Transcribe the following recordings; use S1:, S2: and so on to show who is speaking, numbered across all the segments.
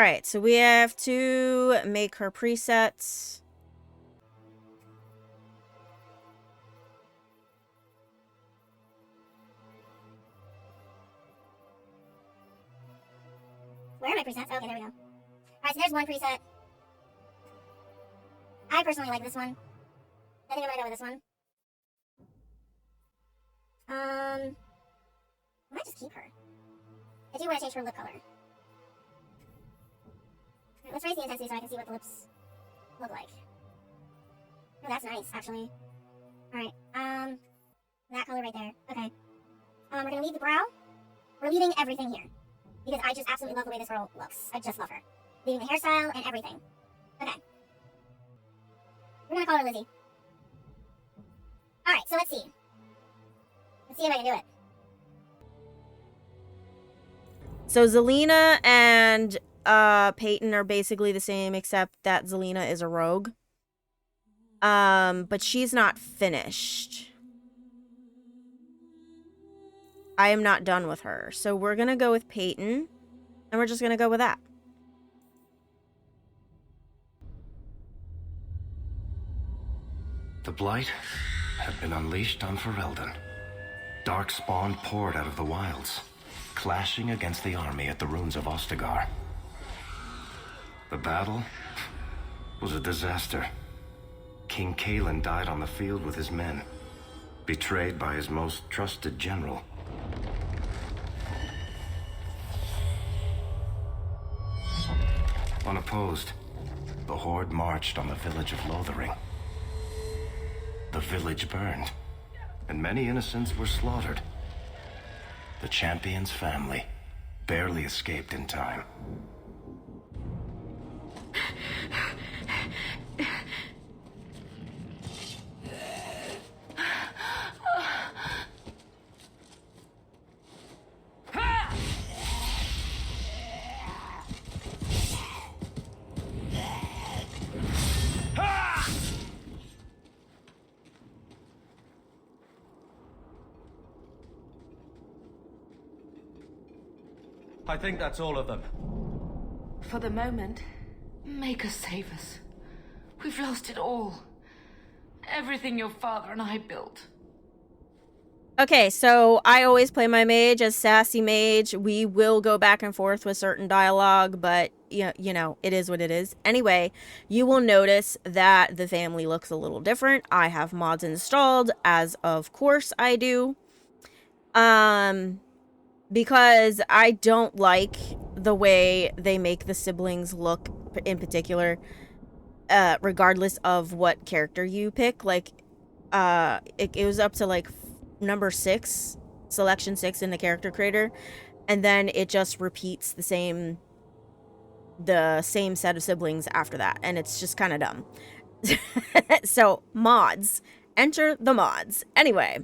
S1: Alright, so we have to make her presets.
S2: Where are my presets? Okay, there we go. Alright, so there's one preset. I personally like this one. I think I'm gonna go with this one. I might just keep her. I do want to change her lip color. Right, let's raise the intensity so I can see what the lips look like. Oh, that's nice, actually. Alright, that color right there. Okay. We're gonna leave the brow. We're leaving everything here. Because I just absolutely love the way this girl looks. I just love her. Leaving the hairstyle and everything. Okay. We're gonna call her Lizzy. Alright, so let's see. Let's see if I can do it.
S1: So Zelina and Peyton are basically the same, except that Zelina is a rogue. But she's not finished. I am not done with her. So we're gonna go with Peyton. And we're just gonna go with that.
S3: The blight had been unleashed on Ferelden. Dark spawn poured out of the wilds, clashing against the army at the ruins of Ostagar. The battle was a disaster. King Kalen died on the field with his men, betrayed by his most trusted general. Unopposed, the Horde marched on the village of Lothering. The village burned, and many innocents were slaughtered. The champion's family barely escaped in time.
S4: I think that's all of them.
S5: For the moment, make us save us. We've lost it all. Everything your father and I built.
S1: Okay, so I always play my mage as sassy mage. We will go back and forth with certain dialogue, but you know, it is what it is. Anyway, you will notice that the family looks a little different. I have mods installed, as of course I do. Because I don't like the way they make the siblings look in particular, regardless of what character you pick. Like, it was up to like number 6, selection 6 in the character creator, and then it just repeats the same set of siblings after that, and it's just kind of dumb. So mods, enter the mods. Anyway,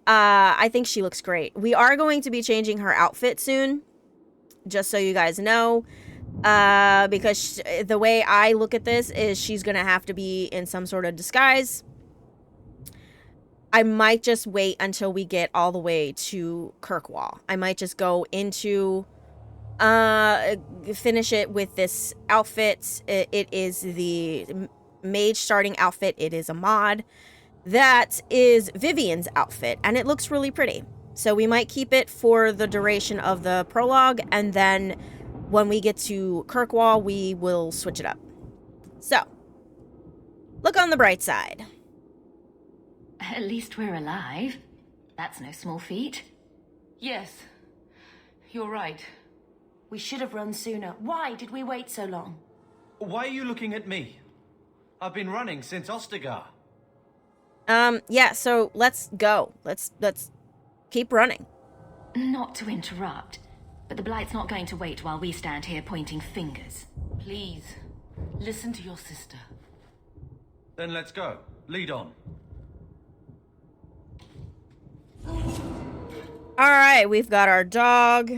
S1: I think she looks great. We are going to be changing her outfit soon, just so you guys know, because the way I look at this is she's gonna have to be in some sort of disguise. I might just wait until we get all the way to Kirkwall. I might just go into, finish it with this outfit. It is the mage starting outfit. It is a mod. That is Vivian's outfit, and it looks really pretty. So we might keep it for the duration of the prologue, and then when we get to Kirkwall, we will switch it up. So, look on the bright side.
S5: At least we're alive. That's no small feat. Yes, you're right.
S6: We should have run sooner. Why did we wait so long?
S4: Why are you looking at me? I've been running since Ostagar.
S1: Yeah, so let's go. Let's keep running.
S5: Not to interrupt, but the blight's not going to wait while we stand here pointing fingers.
S6: Please, listen to your sister.
S4: Then let's go. Lead on.
S1: Alright, we've got our dog.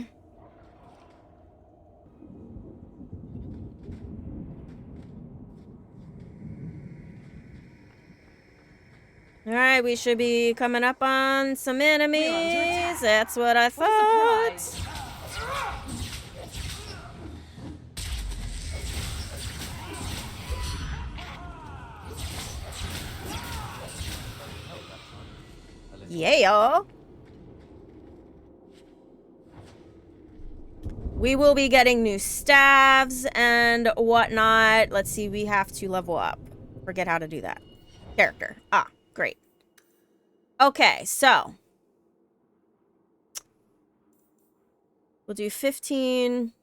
S1: Alright, we should be coming up on some enemies. That's what I thought. Yeah. We will be getting new staves and whatnot. Let's see, we have to level up. Forget how to do that. Character. Ah, great. Okay, so. We'll do 15.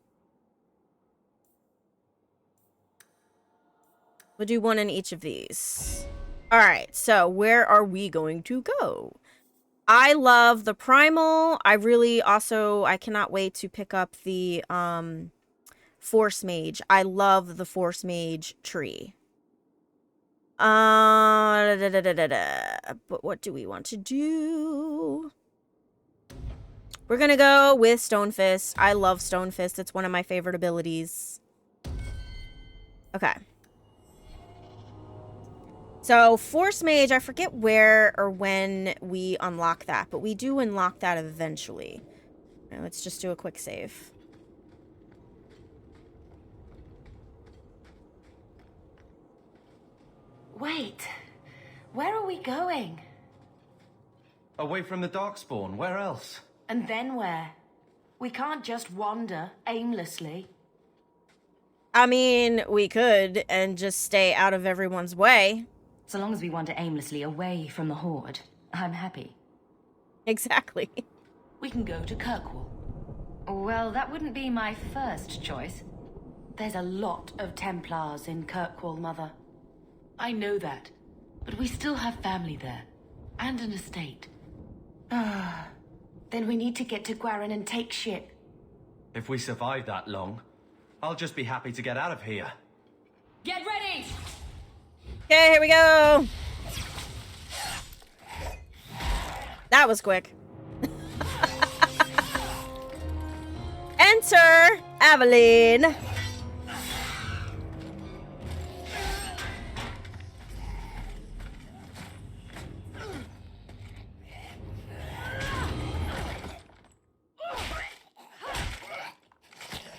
S1: We'll do one in each of these. All right, so where are we going to go? I love the primal. I cannot wait to pick up the force mage. I love the force mage tree. But what do we want to do? We're gonna go with Stonefist. I love Stonefist. It's one of my favorite abilities. Okay. So, Force Mage, I forget where or when we unlock that, but we do unlock that eventually. Right, let's just do a quick save.
S6: Wait. Where are we going?
S4: Away from the Darkspawn, where else?
S6: And then where? We can't just wander aimlessly.
S1: I mean, we could and just stay out of everyone's way.
S7: So long as we wander aimlessly away from the Horde, I'm happy.
S1: Exactly.
S6: We can go to Kirkwall.
S7: Well, that wouldn't be my first choice.
S6: There's a lot of Templars in Kirkwall, Mother. I know that, but we still have family there, and an estate. Then we need to get to Gwarin and take ship.
S4: If we survive that long, I'll just be happy to get out of here.
S6: Get ready!
S1: Okay, here we go. That was quick. Enter Aveline.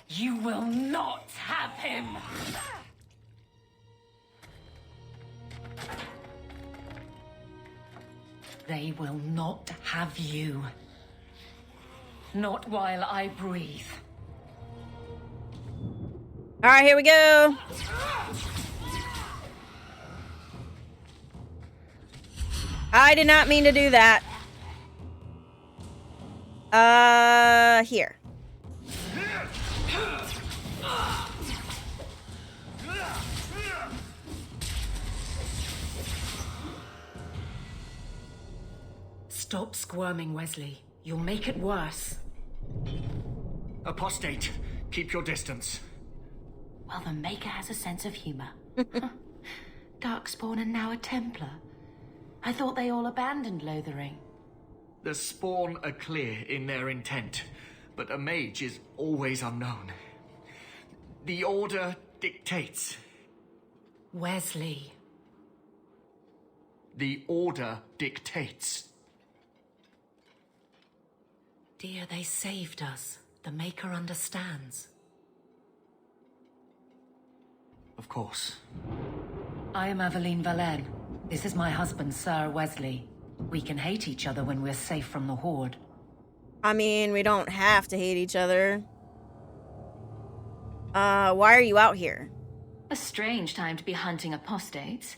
S6: You will not have him! They will not have you. Not while I breathe.
S1: All right, here we go. I did not mean to do that. Here.
S6: Stop squirming, Wesley. You'll make it worse.
S3: Apostate, keep your distance.
S6: Well, the Maker has a sense of humor. Darkspawn and now a Templar. I thought they all abandoned Lothering.
S3: The Spawn are clear in their intent, but a mage is always unknown. The Order dictates.
S6: Wesley.
S3: The Order dictates.
S6: Dear, they saved us. The Maker understands.
S3: Of course.
S6: I am Aveline Valenne. This is my husband, Sir Wesley. We can hate each other when we're safe from the Horde.
S1: I mean, we don't have to hate each other. Why are you out here?
S7: A strange time to be hunting apostates.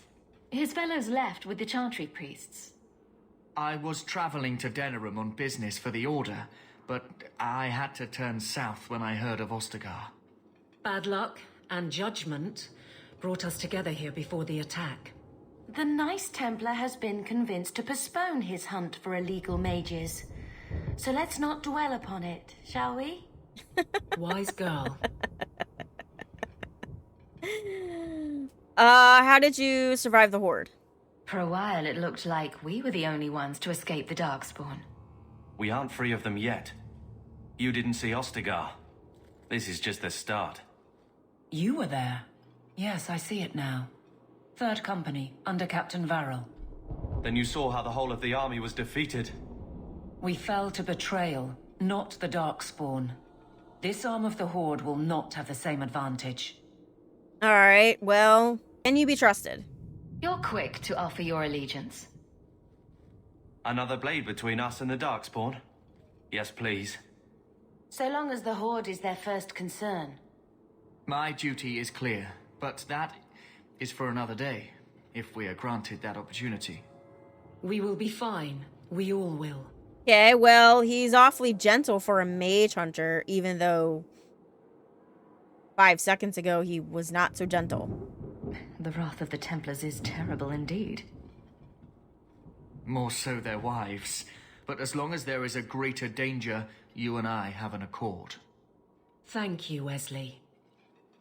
S7: His fellows left with the Chantry priests.
S3: I was traveling to Denerim on business for the Order, but I had to turn south when I heard of Ostagar.
S6: Bad luck and judgment brought us together here before the attack.
S7: The nice Templar has been convinced to postpone his hunt for illegal mages. So let's not dwell upon it, shall we?
S6: Wise girl.
S1: How did you survive the Horde?
S7: For a while, it looked like we were the only ones to escape the Darkspawn.
S4: We aren't free of them yet. You didn't see Ostagar. This is just the start.
S6: You were there. Yes, I see it now. Third Company, under Captain Varrel.
S4: Then you saw how the whole of the army was defeated.
S6: We fell to betrayal, not the Darkspawn. This arm of the Horde will not have the same advantage.
S1: All right, well, can you be trusted?
S7: You're quick to offer your allegiance.
S4: Another blade between us and the Darkspawn? Yes, please.
S6: So long as the Horde is their first concern.
S8: My duty is clear, but that is for another day, if we are granted that opportunity.
S5: We will be fine. We all will.
S1: Okay, well, he's awfully gentle for a mage hunter, even though 5 seconds ago he was not so gentle.
S6: The wrath of the Templars is terrible indeed.
S8: More so their wives. But as long as there is a greater danger, you and I have an accord.
S5: Thank you, Wesley.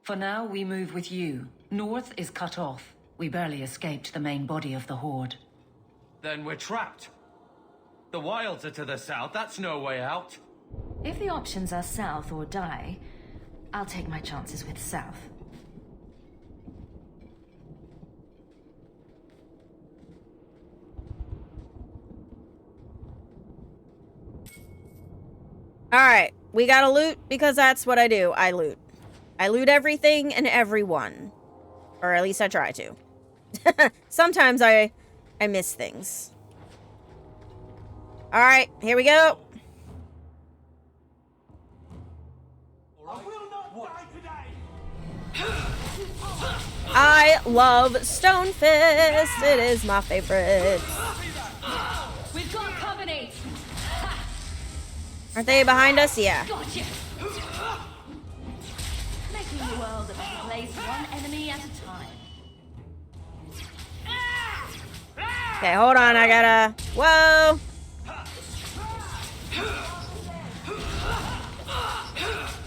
S6: For now, we move with you. North is cut off. We barely escaped the main body of the Horde.
S4: Then we're trapped. The wilds are to the south. That's no way out.
S6: If the options are south or die, I'll take my chances with south.
S1: Alright, we gotta loot because that's what I do. I loot. I loot everything and everyone. Or at least I try to. Sometimes I miss things. Alright, here we go. I love Stonefist. It is my favorite.
S5: We've got company.
S1: Aren't they behind us? Yeah.
S5: Gotcha.
S6: Making the world a better place, one enemy at a time.
S1: Okay, hold on. I gotta... Whoa.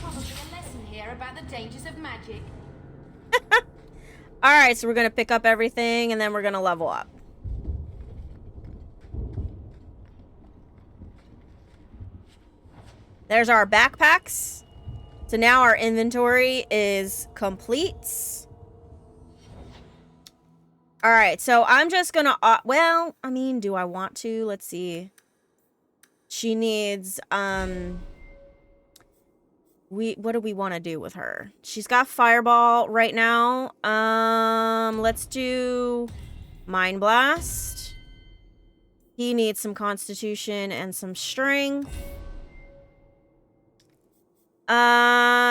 S5: Probably a lesson here about the dangers of magic.
S1: Alright, so we're gonna pick up everything and then we're gonna level up. There's our backpacks. So now our inventory is complete. Alright, so I'm just gonna... well, I mean, do I want to? Let's see. She needs... what do we want to do with her? She's got Fireball right now. Let's do Mind Blast. He needs some Constitution and some Strength.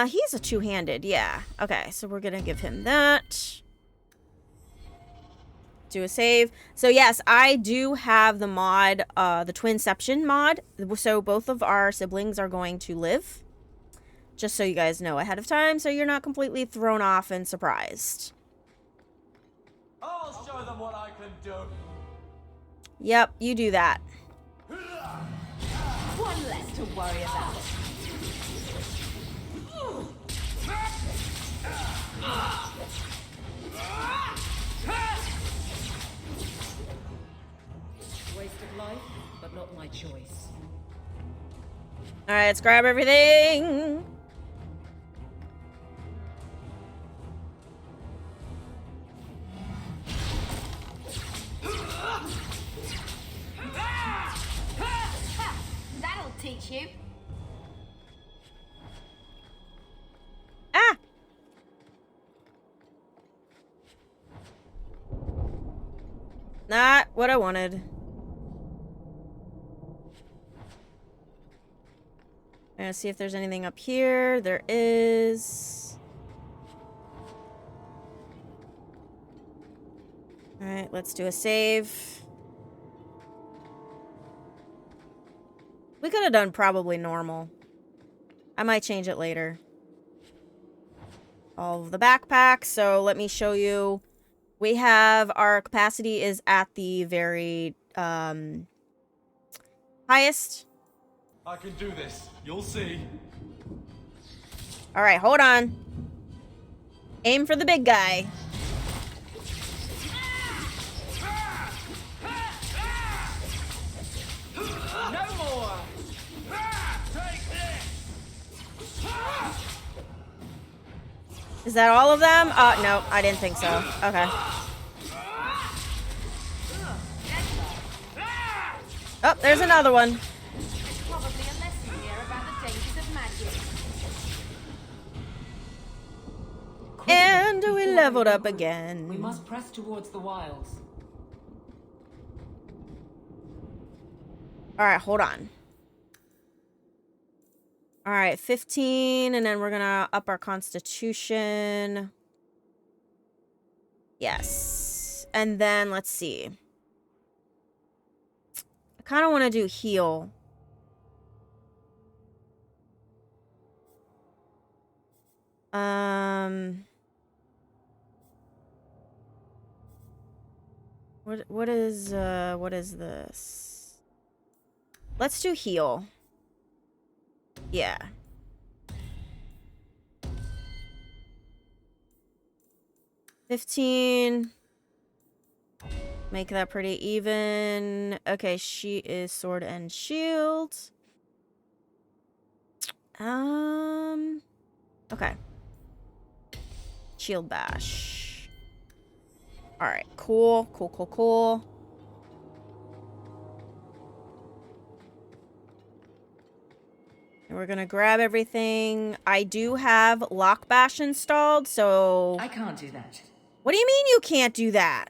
S1: He's a two-handed, yeah. Okay, so we're gonna give him that. Do a save. So yes, I do have the mod, the Twinception mod. So both of our siblings are going to live. Just so you guys know ahead of time, so you're not completely thrown off and surprised.
S4: I'll show them what I can do.
S1: Yep, you do that.
S5: One less to worry about. Waste of life, but not my choice.
S1: Alright, let's grab everything.
S5: That'll teach you.
S1: Ah! Not what I wanted. I'm gonna see if there's anything up here. There is. Alright, let's do a save. We could have done probably normal. I might change it later. All of the backpacks, so let me show you. We have, our capacity is at the very highest.
S4: I can do this. You'll see.
S1: Alright, hold on. Aim for the big guy.
S4: No more. Take this.
S1: Is that all of them? No, I didn't think so. Okay. Oh, there's another one.
S5: There's probably a lesson here about the dangers of magic.
S1: And we leveled up
S5: We
S1: again.
S5: must press towards the wilds.
S1: All right, hold on. All right, 15, and then we're gonna up our constitution. Yes. And then, let's see. I kind of want to do heal. What is this? Let's do heal. Yeah. $15. Make that pretty even. Okay, she is sword and shield. Okay. Shield bash. Alright, cool. Cool. And we're gonna grab everything. I do have lock bash installed, so...
S6: I can't do that.
S1: What do you mean you can't do that?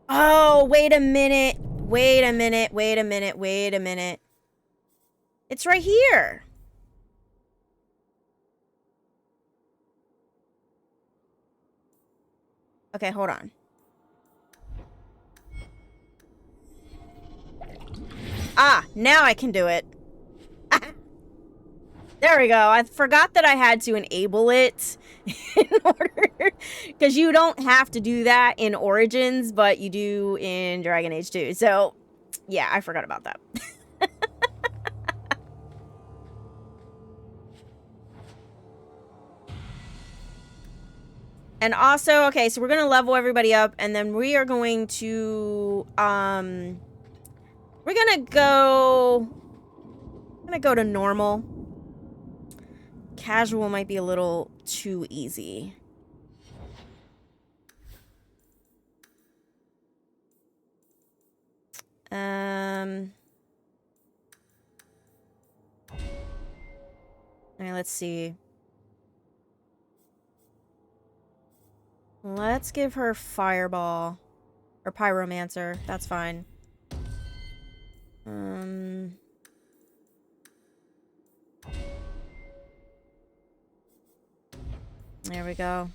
S1: Oh, wait a minute. It's right here. Okay, hold on. Ah, now I can do it. There we go. I forgot that I had to enable it in order, because you don't have to do that in Origins, but you do in Dragon Age 2. So, yeah, I forgot about that. And also, okay, so we're going to level everybody up, and then we are going to, we're going to go to normal. Casual might be a little too easy. Alright, let's see. Let's give her Fireball. Or Pyromancer. That's fine. There we go.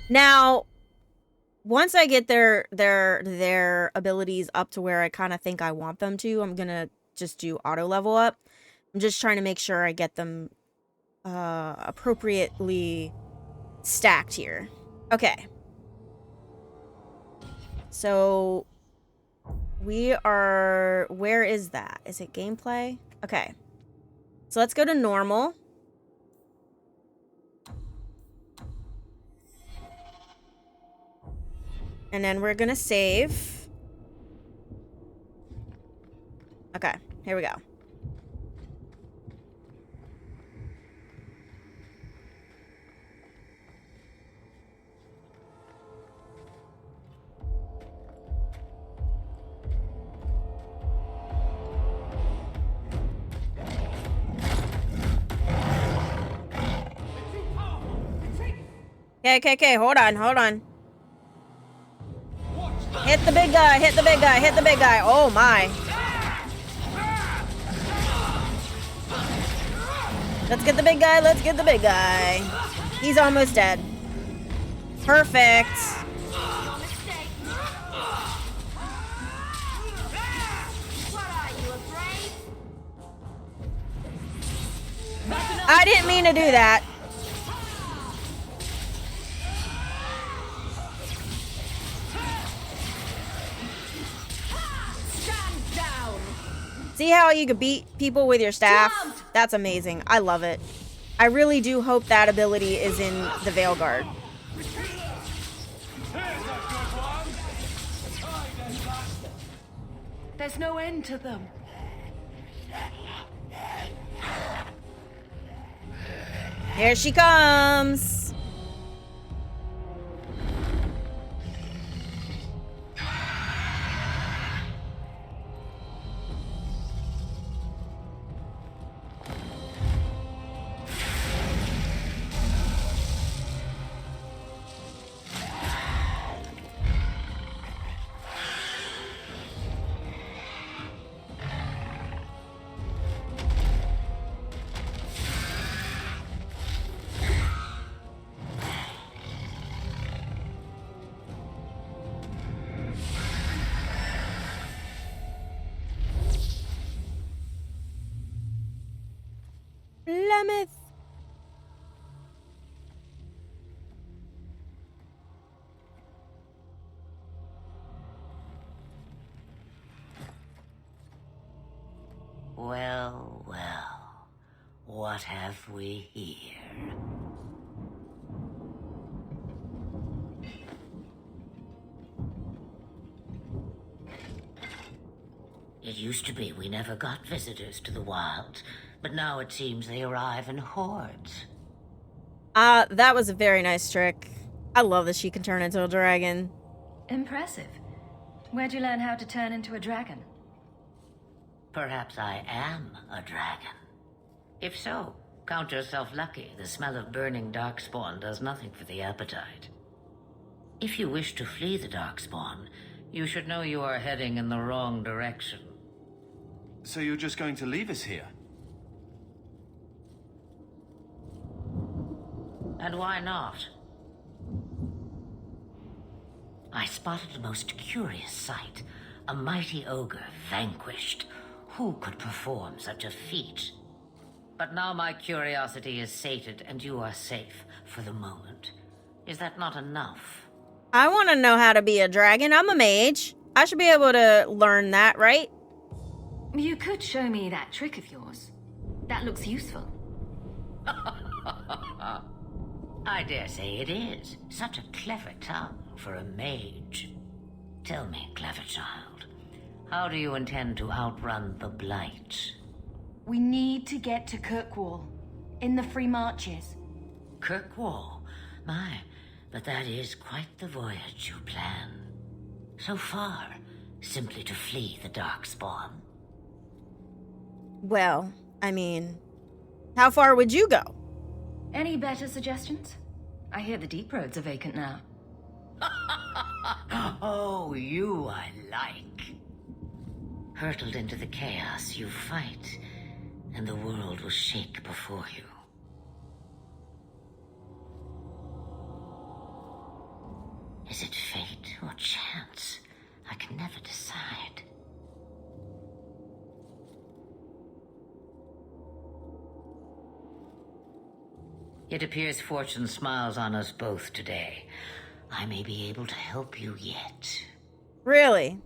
S1: Now, once I get their abilities up to where I kind of think I want them to, I'm gonna just do auto level up. I'm just trying to make sure I get them appropriately stacked here. Okay. So we are... Where is that? Is it gameplay? Okay. So let's go to normal. And then we're gonna save. Okay, here we go. Okay, hold on. Hit the big guy. Oh my. Let's get the big guy. He's almost dead. Perfect. I didn't mean to do that. See how you can beat people with your staff? That's amazing. I love it. I really do hope that ability is in the Veilguard.
S6: There's no end to them.
S1: Here she comes. Flemeth.
S7: Well, well. What have we here? It used to be we never got visitors to the wilds, but now it seems they arrive in hordes.
S1: That was a very nice trick. I love that she can turn into a dragon.
S6: Impressive. Where'd you learn how to turn into a dragon?
S7: Perhaps I am a dragon. If so, count yourself lucky. The smell of burning darkspawn does nothing for the appetite. If you wish to flee the darkspawn, you should know you are heading in the wrong direction.
S4: So you're just going to leave us here?
S7: And why not? I spotted a most curious sight. A mighty ogre vanquished. Who could perform such a feat? But now my curiosity is sated, and you are safe for the moment. Is that not enough?
S1: I want to know how to be a dragon. I'm a mage. I should be able to learn that, right?
S6: You could show me that trick of yours. That looks useful.
S7: I dare say it is. Such a clever tongue for a mage. Tell me, clever child, how do you intend to outrun the blight?
S6: We need to get to Kirkwall, in the Free Marches.
S7: Kirkwall? My, but that is quite the voyage you plan. So far, simply to flee the darkspawn.
S1: Well, I mean, how far would you go?
S6: Any better suggestions? I hear the deep roads are vacant now.
S7: Oh, you I like. Hurtled into the chaos, you fight, and the world will shake before you. Is it fate or chance? I can never decide. It appears fortune smiles on us both today. I may be able to help you yet.
S1: Really?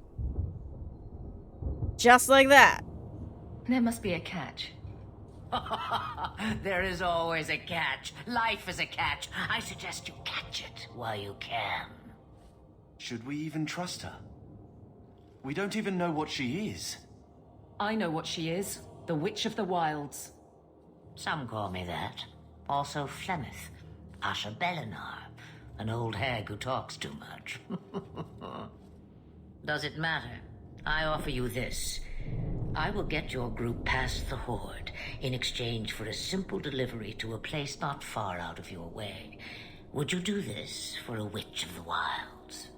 S1: Just like that?
S6: There must be a catch.
S7: There is always a catch. Life is a catch. I suggest you catch it while you can.
S4: Should we even trust her? We don't even know what she is.
S6: I know what she is. The Witch of the Wilds.
S7: Some call me that. Also Flemeth, Asha Belinar, an old hag who talks too much. Does it matter? I offer you this. I will get your group past the Horde in exchange for a simple delivery to a place not far out of your way. Would you do this for a Witch of the Wilds?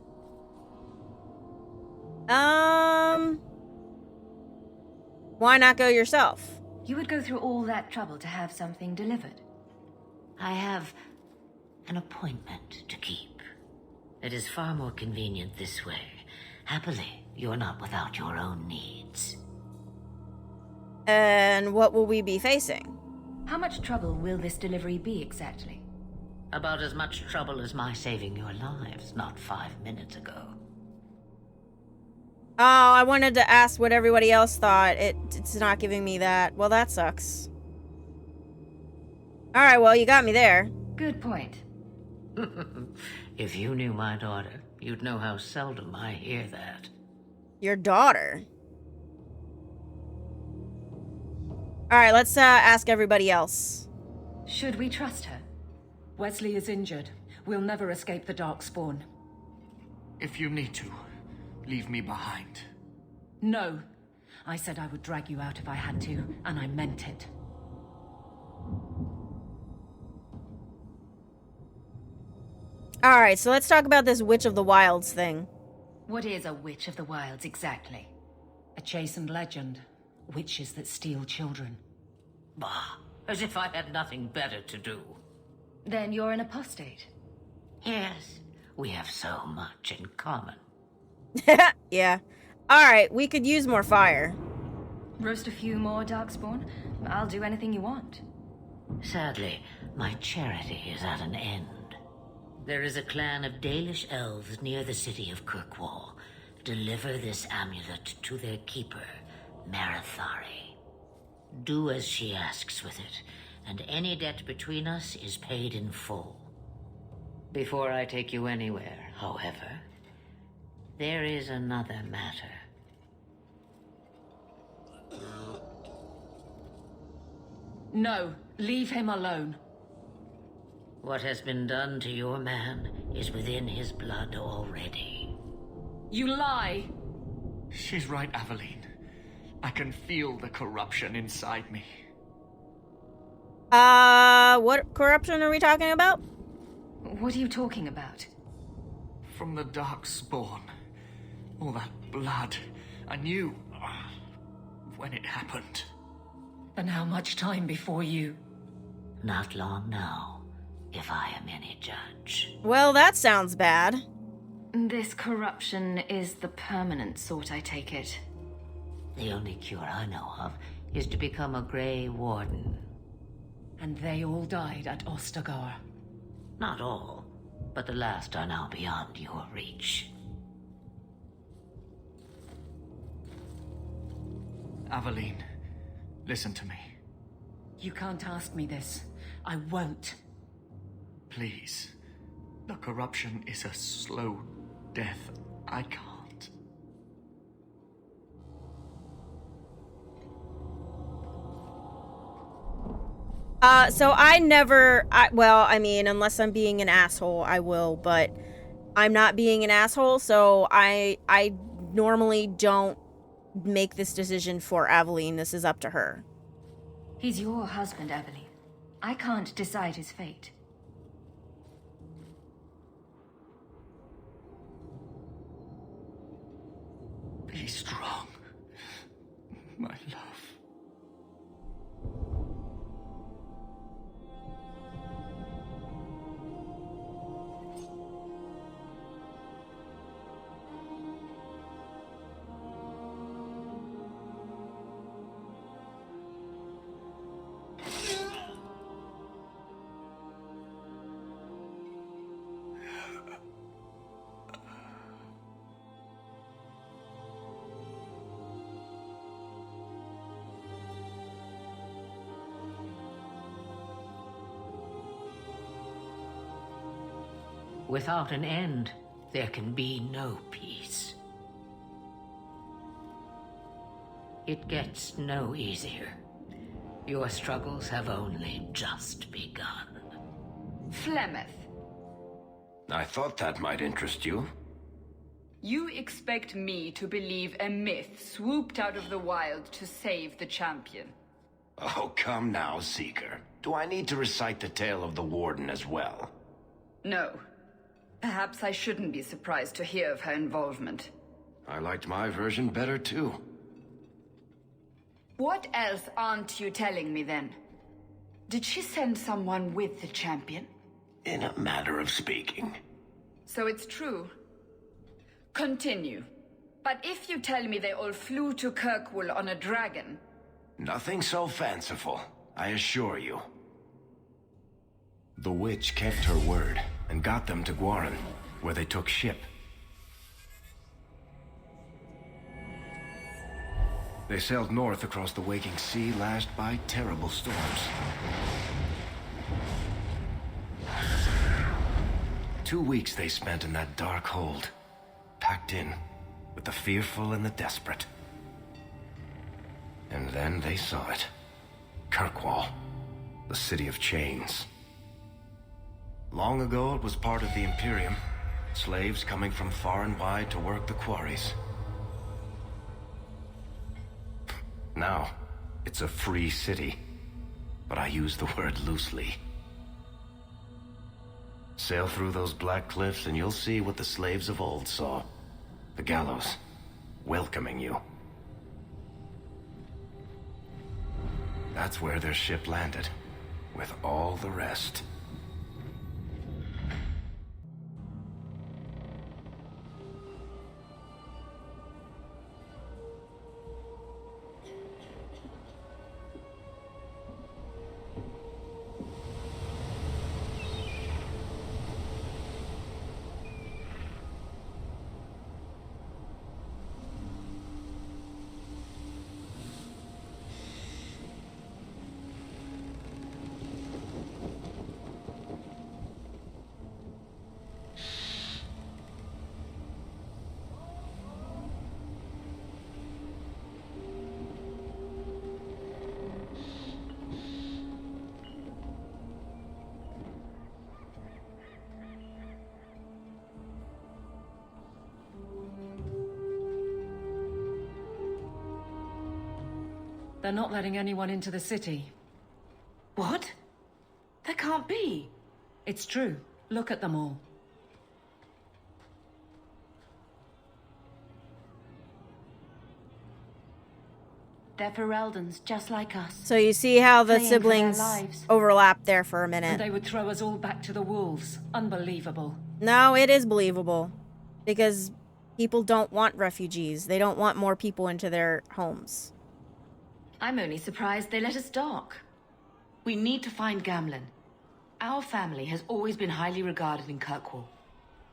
S1: Why not go yourself?
S6: You would go through all that trouble to have something delivered.
S7: I have an appointment to keep. It is far more convenient this way. Happily, you're not without your own needs.
S1: And what will we be facing?
S6: How much trouble will this delivery be exactly?
S7: About as much trouble as my saving your lives not 5 minutes ago.
S1: Oh, I wanted to ask what everybody else thought. It's not giving me that. Well, that sucks. Alright, well, you got me there.
S6: Good point.
S7: If you knew my daughter, you'd know how seldom I hear that.
S1: Your daughter? Alright, let's ask everybody else.
S6: Should we trust her? Wesley is injured. We'll never escape the Darkspawn.
S8: If you need to, leave me behind.
S6: No. I said I would drag you out if I had to, and I meant it.
S1: Alright, so let's talk about this Witch of the Wilds thing.
S6: What is a Witch of the Wilds exactly? A chastened legend. Witches that steal children.
S7: Bah, as if I had nothing better to do.
S6: Then you're an apostate.
S7: Yes, we have so much in common.
S1: Yeah. Alright, we could use more fire.
S6: Roast a few more Darkspawn. I'll do anything you want.
S7: Sadly, my charity is at an end. There is a clan of Dalish elves near the city of Kirkwall. Deliver this amulet to their keeper, Marathari. Do as she asks with it, and any debt between us is paid in full. Before I take you anywhere, however, there is another matter.
S6: No, leave him alone.
S7: What has been done to your man is within his blood already.
S6: You lie!
S8: She's right, Aveline. I can feel the corruption inside me.
S1: What corruption are we talking about?
S6: What are you talking about?
S8: From the Darkspawn. All that blood. I knew when it happened.
S6: And how much time before you?
S7: Not long now, if I am any judge.
S1: Well, that sounds bad.
S6: This corruption is the permanent sort, I take it.
S7: The only cure I know of is to become a Grey Warden.
S6: And they all died at Ostagar.
S7: Not all, but the last are now beyond your reach.
S8: Aveline, listen to me.
S6: You can't ask me this. I won't.
S8: Please. The corruption is a slow death. I can't.
S1: So well, I mean, unless I'm being an asshole, I will, but I'm not being an asshole, so I normally don't make this decision for Aveline. This is up to her.
S6: He's your husband, Aveline. I can't decide his fate.
S8: Be strong, my love.
S7: Without an end, there can be no peace. It gets no easier. Your struggles have only just begun.
S9: Flemeth,
S3: I thought that might interest you.
S9: you expect me to believe a myth swooped out of the wild to save the champion?
S3: Oh, come now, Seeker. Do I need to recite the tale of the Warden as well?
S9: No. Perhaps I shouldn't be surprised to hear of her involvement.
S3: I liked my version better, too.
S9: What else aren't you telling me, then? Did she send someone with the champion?
S3: In a matter of speaking.
S9: So it's true. Continue. But if you tell me they all flew to Kirkwall on a dragon...
S3: Nothing so fanciful, I assure you. The witch kept her word and got them to Guaran, where they took ship. They sailed north across the waking sea, lashed by terrible storms. 2 weeks they spent in that dark hold, packed in with the fearful and the desperate. And then they saw it. Kirkwall, the city of chains. Long ago it was part of the Imperium, slaves coming from far and wide to work the quarries. Now, it's a free city, but I use the word loosely. Sail through those black cliffs and you'll see what the slaves of old saw. The gallows, welcoming you. That's where their ship landed, with all the rest.
S6: They're not letting anyone into the city. What? That can't be. It's true. Look at them all. They're Fereldans, just like us.
S1: So you see how the
S6: Fleeing for their
S1: siblings
S6: lives.
S1: overlap there for a
S6: And
S1: minute.
S6: they would throw us all back to the wolves. Unbelievable.
S1: No, it is believable. Because people don't want refugees. They don't want more people into their homes.
S5: I'm only surprised they let us dock.
S6: We need to find Gamlen. Our family has always been highly regarded in Kirkwall.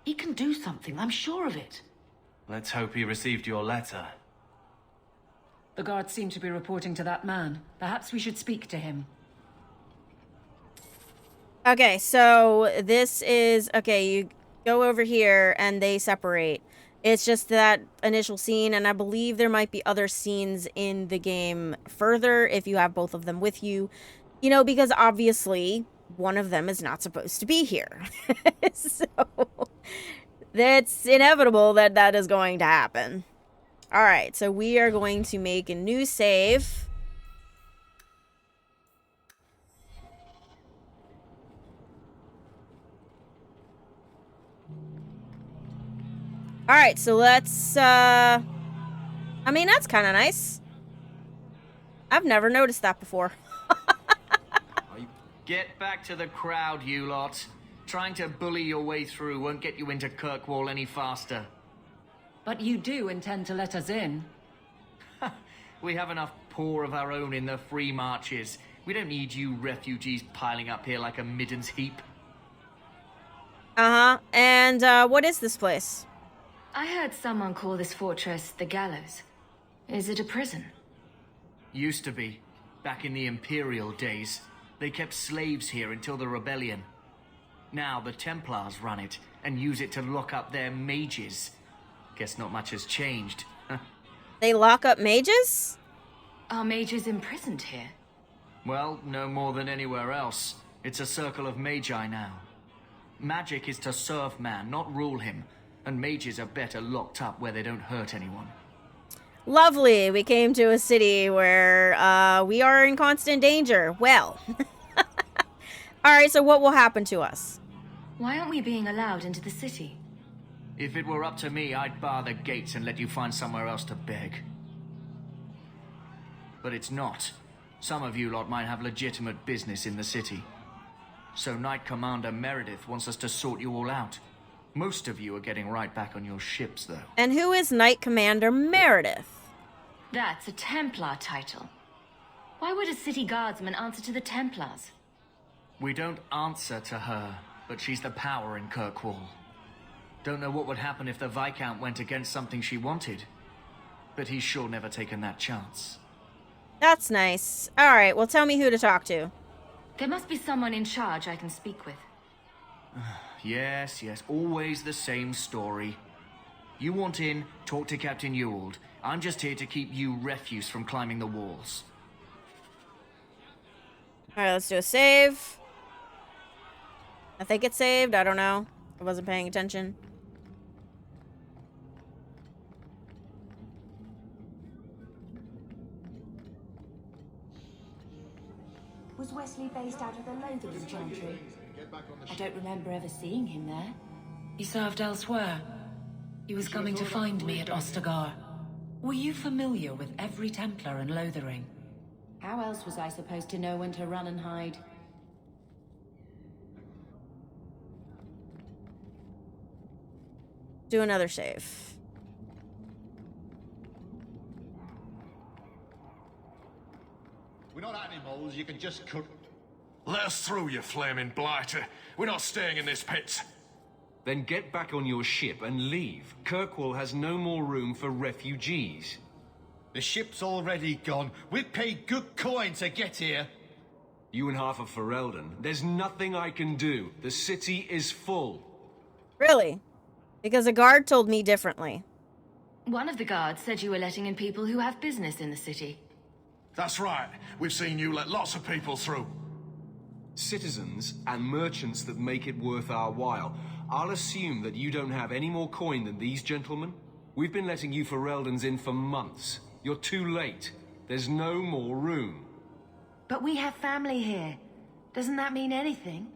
S6: He can do something, I'm sure of it.
S4: Let's hope he received your letter.
S6: The guards seem to be reporting to that man. Perhaps we should speak to him.
S1: Okay, so this is... Okay, you go over here and they separate. It's just that initial scene, and I believe there might be other scenes in the game further if you have both of them with you. You know, because obviously one of them is not supposed to be here. So it's inevitable that that is going to happen. Alright, so we are going to make a new save. Alright, so let's, I mean, that's kind of nice. I've never noticed that before.
S8: Get back to the crowd, you lot. Trying to bully your way through won't get you into Kirkwall any faster.
S6: But you do intend to let us in.
S8: We have enough poor of our own in the free marches. We don't need you refugees piling up here like a middens heap.
S1: Uh-huh. And, what is this place?
S5: I heard someone call this fortress the Gallows. Is it a prison?
S8: Used to be. Back in the Imperial days. They kept slaves here until the rebellion. Now the Templars run it and use it to lock up their mages. Guess not much has changed.
S1: They lock up mages?
S5: Are mages imprisoned here?
S8: Well, no more than anywhere else. It's a circle of magi now. Magic is to serve man, not rule him. And mages are better locked up where they don't hurt anyone.
S1: Lovely. We came to a city where we are in constant danger. Well. Alright, so what will happen to us?
S5: Why aren't we being allowed into the city?
S8: If it were up to me, I'd bar the gates and let you find somewhere else to beg. But it's not. Some of you lot might have legitimate business in the city. So Knight Commander Meredith wants us to sort you all out. Most of you are getting right back on your ships, though.
S1: And who is Knight Commander Meredith?
S5: That's a Templar title. Why would a city guardsman answer to the Templars?
S8: We don't answer to her, but she's the power in Kirkwall. Don't know what would happen if the Viscount went against something she wanted. But he's sure never taken that chance.
S1: That's nice. Alright, well tell me who to talk to.
S5: There must be someone in charge I can speak with.
S8: Yes, always the same story. You want in, talk to Captain Ewald. I'm just here to keep you refuse from climbing the walls.
S1: Alright, let's do a save. I think it's saved. I don't know. I wasn't paying attention.
S6: Was Wesley based out of the Lothering Chantry? I don't remember ever seeing him there. He served elsewhere. He was coming to find me at Ostagar. Were you familiar with every Templar in Lothering? How else was I supposed to know when to run and hide?
S1: Do another save.
S10: We're not animals, you can just cut.
S11: Let us through, you flaming blighter. We're not staying in this pit.
S3: Then get back on your ship and leave. Kirkwall has no more room for refugees.
S10: The ship's already gone. We've paid good coin to get here.
S3: You and half of Ferelden. There's nothing I can do. The city is full.
S1: Really? Because a guard told me differently.
S5: One of the guards said you were letting in people who have business in the city.
S11: That's right. We've seen you let lots of people through.
S3: Citizens and merchants that make it worth our while. I'll assume that you don't have any more coin than these gentlemen. We've been letting you Fereldans in for months. You're too late.
S12: There's no more room.
S6: But we have family here. Doesn't that mean anything?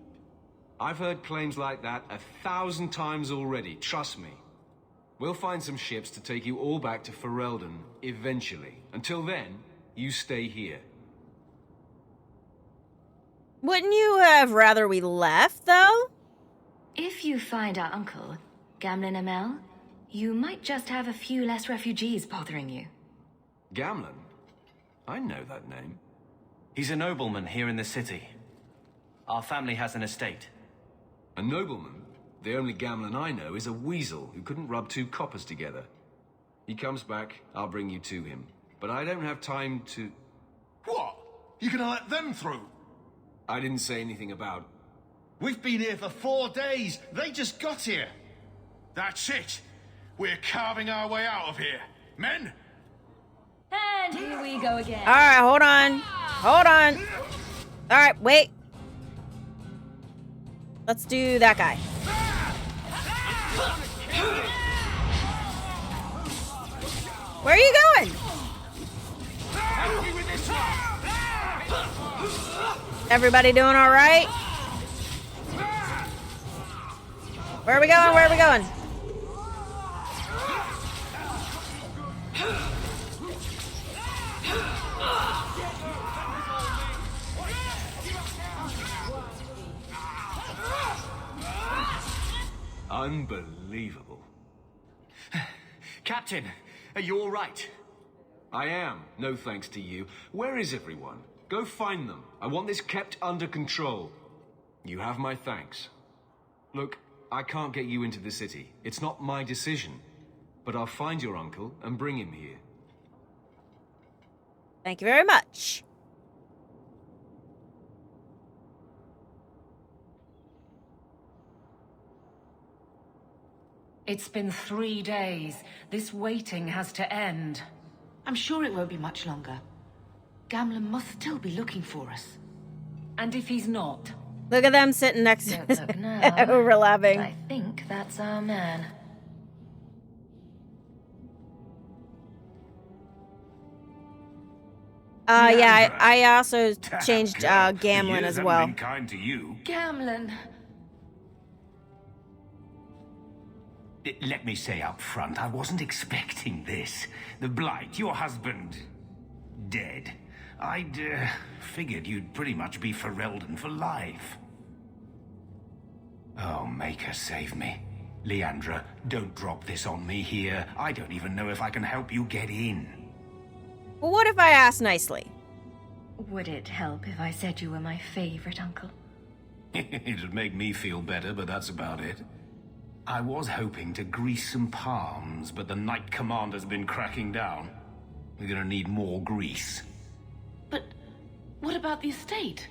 S12: I've heard claims like that 1,000 times already, trust me. We'll find some ships to take you all back to Ferelden, eventually. Until then, you stay here.
S1: Wouldn't you have rather we left, though?
S6: If you find our uncle, Gamlen Amel, you might just have a few less refugees bothering you.
S12: Gamlen? I know that name.
S4: He's a nobleman here in the city. Our family has an estate.
S12: A nobleman? The only Gamlen I know is a weasel who couldn't rub 2 coppers together. He comes back, I'll bring you to him. But I don't have time to...
S10: What? You gonna let them through?
S12: I didn't say anything about...
S10: We've been here for 4 days. They just got here.
S11: That's it. We're carving our way out of here. Men?
S6: And here we go again.
S1: All right, hold on. Hold on. All right, wait. Let's do that guy. Where are you going? Everybody doing all right? Where are we going? Where are we going?
S12: Unbelievable.
S8: Captain, are you all right?
S12: I am, no thanks to you. Where is everyone? Go find them. I want this kept under control. You have my thanks. Look, I can't get you into the city. It's not my decision. But I'll find your uncle and bring him here.
S1: Thank you very much.
S6: It's been 3 days. This waiting has to end.
S5: I'm sure it won't be much longer. Gamlen must still be looking for us.
S6: And if he's not?
S1: Look at them sitting next to
S6: Don't look now.
S1: overlapping.
S6: I think that's our man.
S1: Yeah, I also changed Gamlen as well.
S11: Been kind to you.
S6: Gamlen.
S3: Let me say up front, I wasn't expecting this. The blight, your husband, dead. I'd figured you'd pretty much be Ferelden for life. Oh, Maker, save me. Leandra, don't drop this on me here. I don't even know if I can help you get in.
S1: Well, what if I ask nicely?
S6: Would it help if I said you were my favorite uncle?
S3: It'd make me feel better, but that's about it. I was hoping to grease some palms, but the Knight Commander's been cracking down. We're gonna need more grease.
S5: But what about the estate?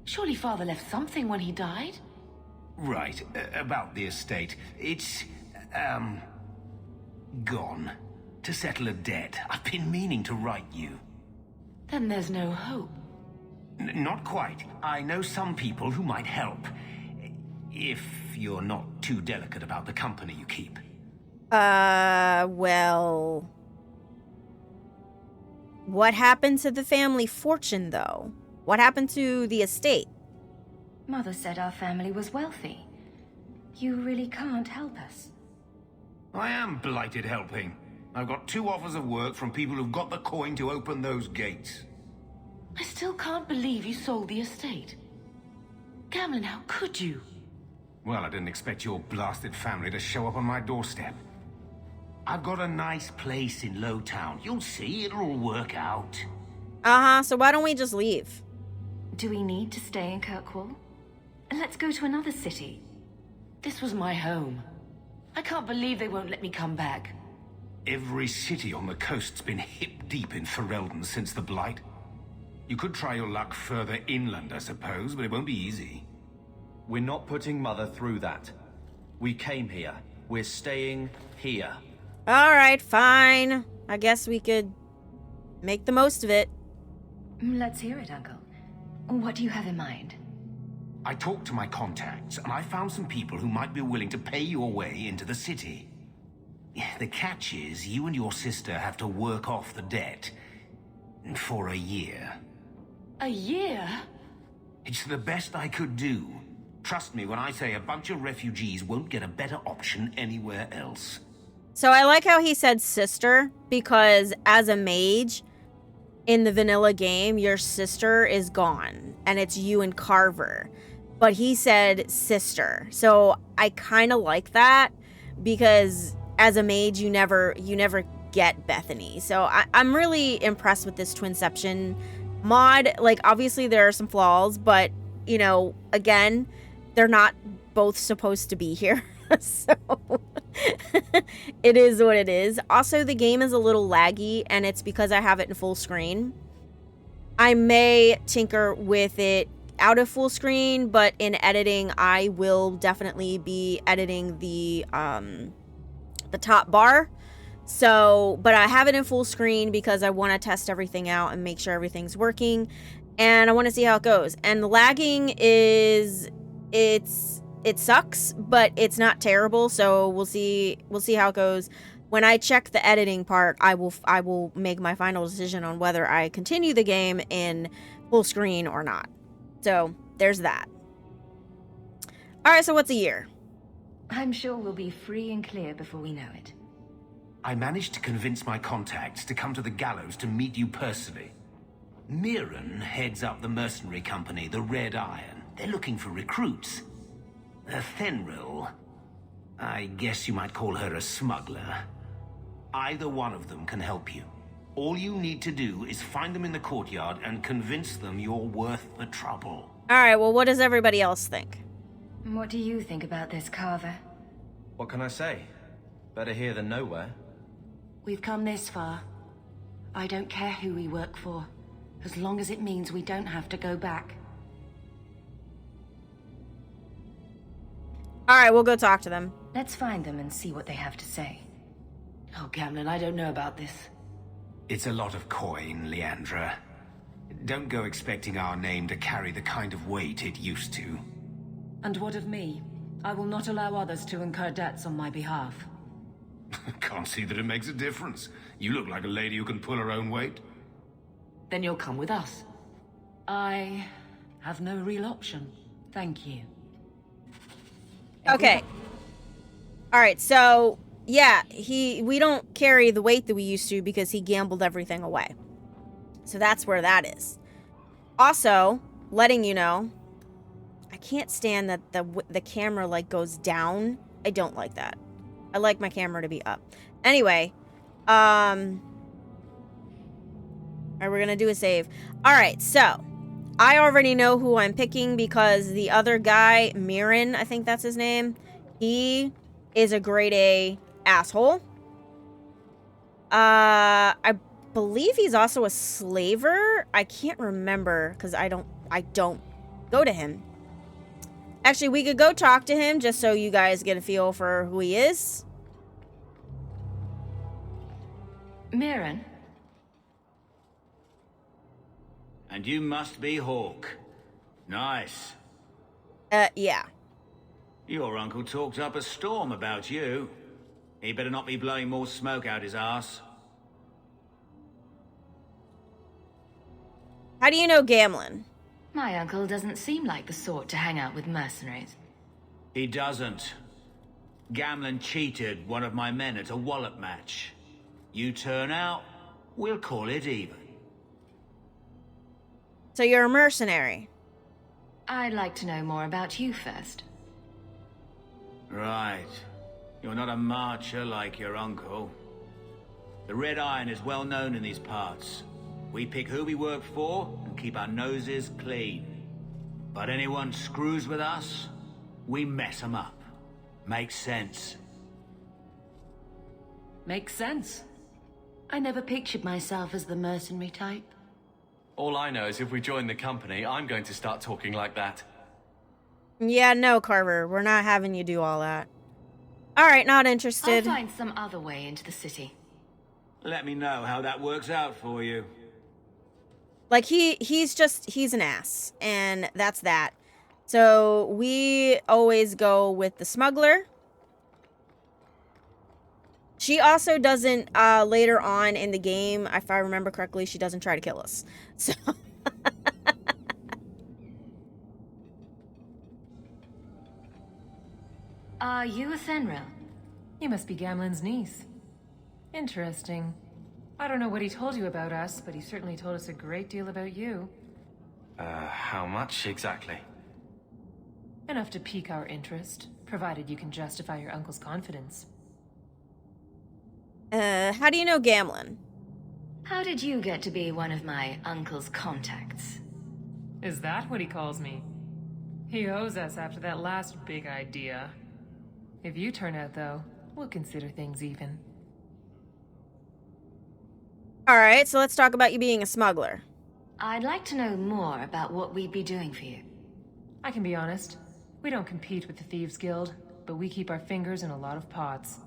S5: Surely Father left something when he died?
S3: Right, about the estate. It's, gone. To settle a debt. I've been meaning to write you.
S5: Then there's no hope.
S3: Not quite. I know some people who might help. If you're not too delicate about the company you keep.
S1: Well... What happened to the family fortune, though? What happened to the estate?
S6: Mother said our family was wealthy. You really can't help us.
S3: I am blighted helping. I've got 2 offers of work from people who've got the coin to open those gates.
S5: I still can't believe you sold the estate. Gamlen, how could you?
S3: Well, I didn't expect your blasted family to show up on my doorstep. I've got a nice place in Lowtown. You'll see, it'll all work out.
S1: Uh-huh, so why don't we just leave?
S6: Do we need to stay in Kirkwall? Let's go to another city.
S5: This was my home. I can't believe they won't let me come back.
S3: Every city on the coast's been hip-deep in Ferelden since the Blight. You could try your luck further inland, I suppose, but it won't be easy.
S13: We're not putting Mother through that. We came here. We're staying here.
S1: All right, fine. I guess we could make the most of it.
S6: Let's hear it, Uncle. What do you have in mind?
S3: I talked to my contacts, and I found some people who might be willing to pay your way into the city. The catch is, you and your sister have to work off the debt. For a year.
S5: A year?
S3: It's the best I could do. Trust me when I say a bunch of refugees won't get a better option anywhere else.
S1: So I like how he said sister, because as a mage in the vanilla game, your sister is gone and it's you and Carver. But he said sister. So I kind of like that, because as a mage, you never get Bethany. So I'm really impressed with this Twinception mod. Like, obviously there are some flaws, but, you know, again, they're not both supposed to be here. So it is what it is. Also, the game is a little laggy, and it's because I have it in full screen. I may tinker with it out of full screen, but in editing, I will definitely be editing the top bar. So, but I have it in full screen because I want to test everything out and make sure everything's working, and I want to see how it goes. And the lagging is, it sucks, but it's not terrible. So we'll see how it goes. When I check the editing part, I will make my final decision on whether I continue the game in full screen or not. So there's that. All right, so what's a year?
S6: I'm sure we'll be free and clear before we know it.
S3: I managed to convince my contacts to come to the gallows to meet you personally. Mirren heads up the mercenary company, the Red Iron. They're looking for recruits. Fenril, I guess you might call her a smuggler. Either one of them can help you. All you need to do is find them in the courtyard and convince them you're worth the trouble.
S1: All right, well, what does everybody else think?
S6: What do you think about this, Carver?
S13: What can I say? Better here than nowhere.
S6: We've come this far. I don't care who we work for, as long as it means we don't have to go back.
S1: All right, we'll go talk to them.
S6: Let's find them and see what they have to say. Oh, Gamlen, I don't know about this.
S3: It's a lot of coin, Leandra. Don't go expecting our name to carry the kind of weight it used to.
S6: And what of me? I will not allow others to incur debts on my behalf.
S3: Can't see that it makes a difference. You look like a lady who can pull her own weight.
S6: Then you'll come with us. I have no real option. Thank you.
S1: Okay. All right, so yeah, we don't carry the weight that we used to because he gambled everything away. So that's where that is. Also, letting you know, I can't stand that the camera like goes down. I don't like that. I like my camera to be up. Anyway, all right, we're gonna do a save. All right, so I already know who I'm picking because the other guy, Mirren, I think that's his name, he is a grade A asshole. I believe he's also a slaver. I can't remember because I don't go to him. Actually, we could go talk to him just so you guys get a feel for who he is.
S6: Mirren?
S14: And you must be Hawk. Nice.
S1: Yeah.
S14: Your uncle talked up a storm about you. He better not be blowing more smoke out his ass.
S1: How do you know Gamlen?
S6: My uncle doesn't seem like the sort to hang out with mercenaries.
S14: He doesn't. Gamlen cheated one of my men at a wallop match. You turn out, we'll call it even.
S1: So you're a mercenary?
S6: I'd like to know more about you first.
S14: Right. You're not a marcher like your uncle. The Red Iron is well known in these parts. We pick who we work for and keep our noses clean. But anyone screws with us, we mess them up. Makes sense.
S6: Makes sense. I never pictured myself as the mercenary type.
S13: All I know is if we join the company, I'm going to start talking like that.
S1: Yeah, no, Carver. We're not having you do all that. All right, not interested.
S6: I'll find some other way into the city.
S14: Let me know how that works out for you.
S1: Like, he's an ass, and that's that. So we always go with the smuggler. She also doesn't, later on in the game, if I remember correctly, she doesn't try to kill us. So.
S6: Are you a Fenrir?
S15: You must be Gamlen's niece. Interesting. I don't know what he told you about us, but he certainly told us a great deal about you.
S4: How much exactly?
S15: Enough to pique our interest, provided you can justify your uncle's confidence.
S1: How do you know Gamlen?
S6: How did you get to be one of my uncle's contacts?
S15: Is that what he calls me? He owes us after that last big idea. If you turn out, though, we'll consider things even.
S1: Alright, so let's talk about you being a smuggler.
S6: I'd like to know more about what we'd be doing for you.
S15: I can be honest. We don't compete with the Thieves Guild, but we keep our fingers in a lot of pots.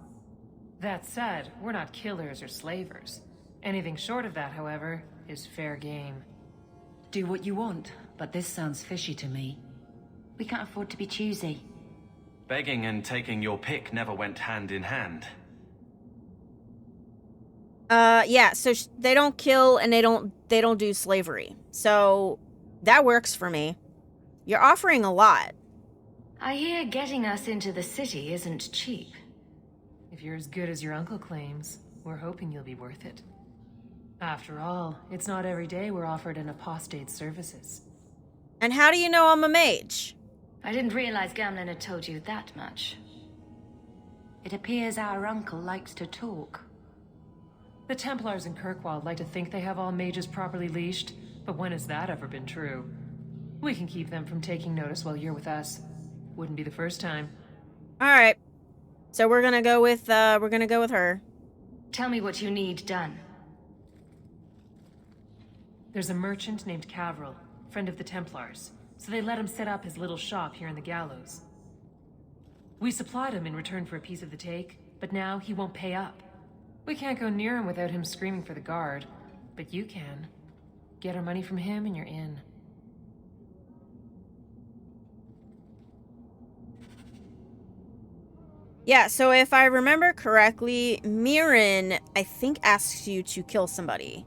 S15: That said, we're not killers or slavers. Anything short of that, however, is fair game.
S6: Do what you want, but this sounds fishy to me. We can't afford to be choosy.
S4: Begging and taking your pick never went hand in hand.
S1: Yeah, so they don't kill and they don't do slavery. So that works for me. You're offering a lot.
S6: I hear getting us into the city isn't cheap.
S15: If you're as good as your uncle claims, we're hoping you'll be worth it. After all, it's not every day we're offered an apostate's services.
S1: And how do you know I'm a mage?
S6: I didn't realize Gamlen had told you that much. It appears our uncle likes to talk.
S15: The Templars in Kirkwall like to think they have all mages properly leashed, but when has that ever been true? We can keep them from taking notice while you're with us. Wouldn't be the first time.
S1: Alright. So we're gonna go with her.
S6: Tell me what you need done.
S15: There's a merchant named Cavril, friend of the Templars, so they let him set up his little shop here in the gallows. We supplied him in return for a piece of the take, but now he won't pay up. We can't go near him without him screaming for the guard, but you can. Get our money from him and you're in.
S1: Yeah, so if I remember correctly, Mirren, I think, asks you to kill somebody.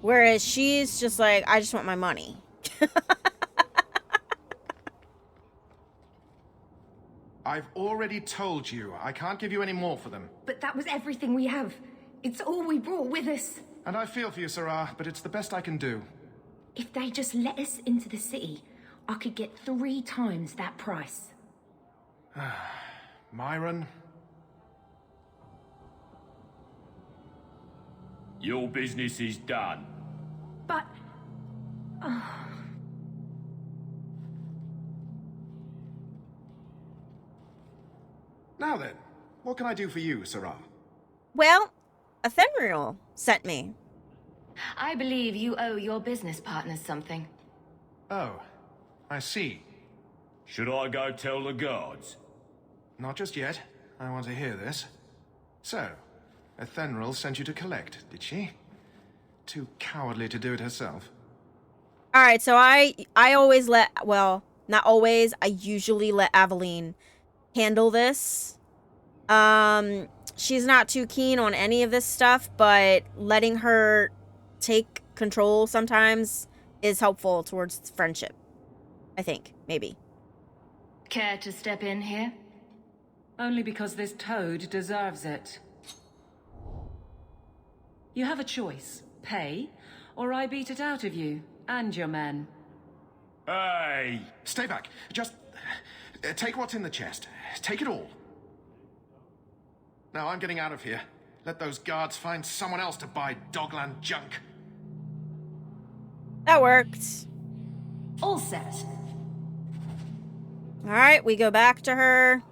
S1: Whereas she's just like, I just want my money.
S10: I've already told you, I can't give you any more for them.
S16: But that was everything we have. It's all we brought with us.
S10: And I feel for you, Sarah, but it's the best I can do.
S16: If they just let us into the city, I could get 3 times that price.
S10: Myron?
S17: Your business is done.
S16: But...
S10: Now then, what can I do for you, Sarah?
S1: Well, Ephemeral sent me.
S6: I believe you owe your business partners something.
S10: Oh, I see.
S17: Should I go tell the guards?
S10: Not just yet. I want to hear this. So, Ephemeral sent you to collect, did she? Too cowardly to do it herself.
S1: Alright, so I always well, not always, I usually let Aveline handle this. She's not too keen on any of this stuff, but letting her take control sometimes is helpful towards friendship. I think, maybe.
S6: Care to step in here?
S15: Only because this toad deserves it. You have a choice. Pay, or I beat it out of you, and your men.
S10: Hey! Stay back. Just... take what's in the chest. Take it all. Now I'm getting out of here. Let those guards find someone else to buy Dogland junk.
S1: That worked.
S16: All set.
S1: Alright, we go back to her.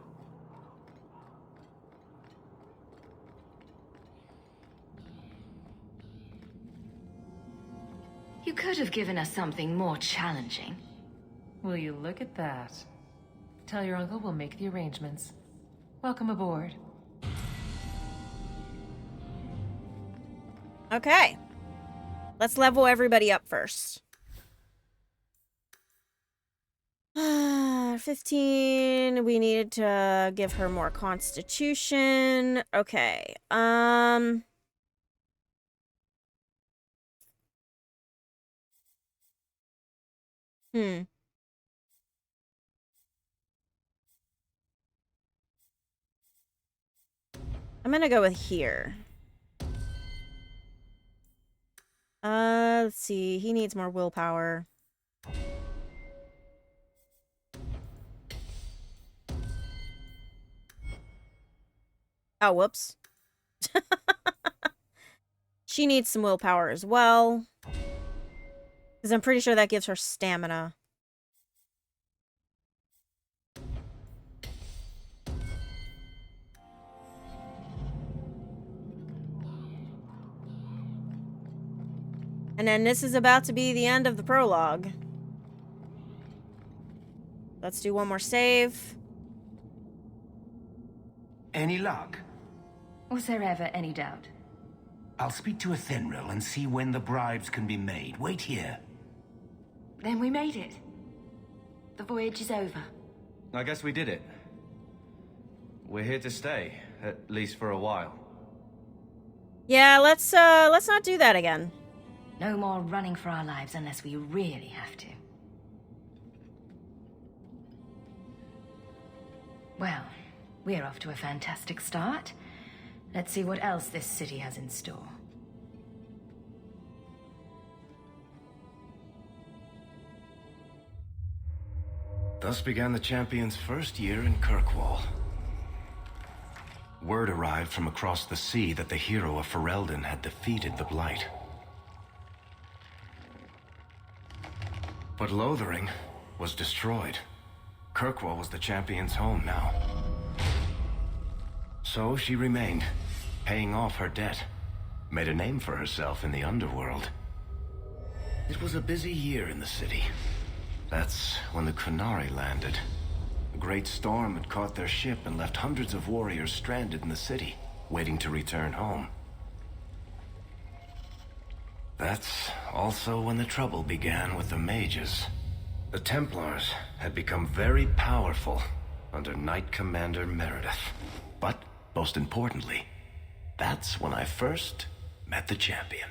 S6: You could have given us something more challenging.
S15: Will you look at that? Tell your uncle we'll make the arrangements. Welcome aboard.
S1: Okay. Let's level everybody up first. 15. We needed to give her more constitution. Okay. I'm gonna go with here. Let's see. He needs more willpower. Oh, whoops. She needs some willpower as well. Because I'm pretty sure that gives her stamina. And then this is about to be the end of the prologue. Let's do one more save.
S3: Any luck?
S6: Was there ever any doubt?
S3: I'll speak to Athenril and see when the bribes can be made. Wait here.
S6: Then we made it. The voyage is over.
S13: I guess we did it. We're here to stay, at least for a while.
S1: Yeah, let's not do that again.
S6: No more running for our lives unless we really have to. Well, we're off to a fantastic start. Let's see what else this city has in store.
S3: Thus began the champion's first year in Kirkwall. Word arrived from across the sea that the hero of Ferelden had defeated the blight. But Lothering was destroyed. Kirkwall was the champion's home now. So she remained, paying off her debt, made a name for herself in the underworld. It was a busy year in the city. That's when the Kunari landed. A great storm had caught their ship and left hundreds of warriors stranded in the city, waiting to return home. That's also when the trouble began with the mages. The Templars had become very powerful under Knight Commander Meredith. But, most importantly, that's when I first met the champion.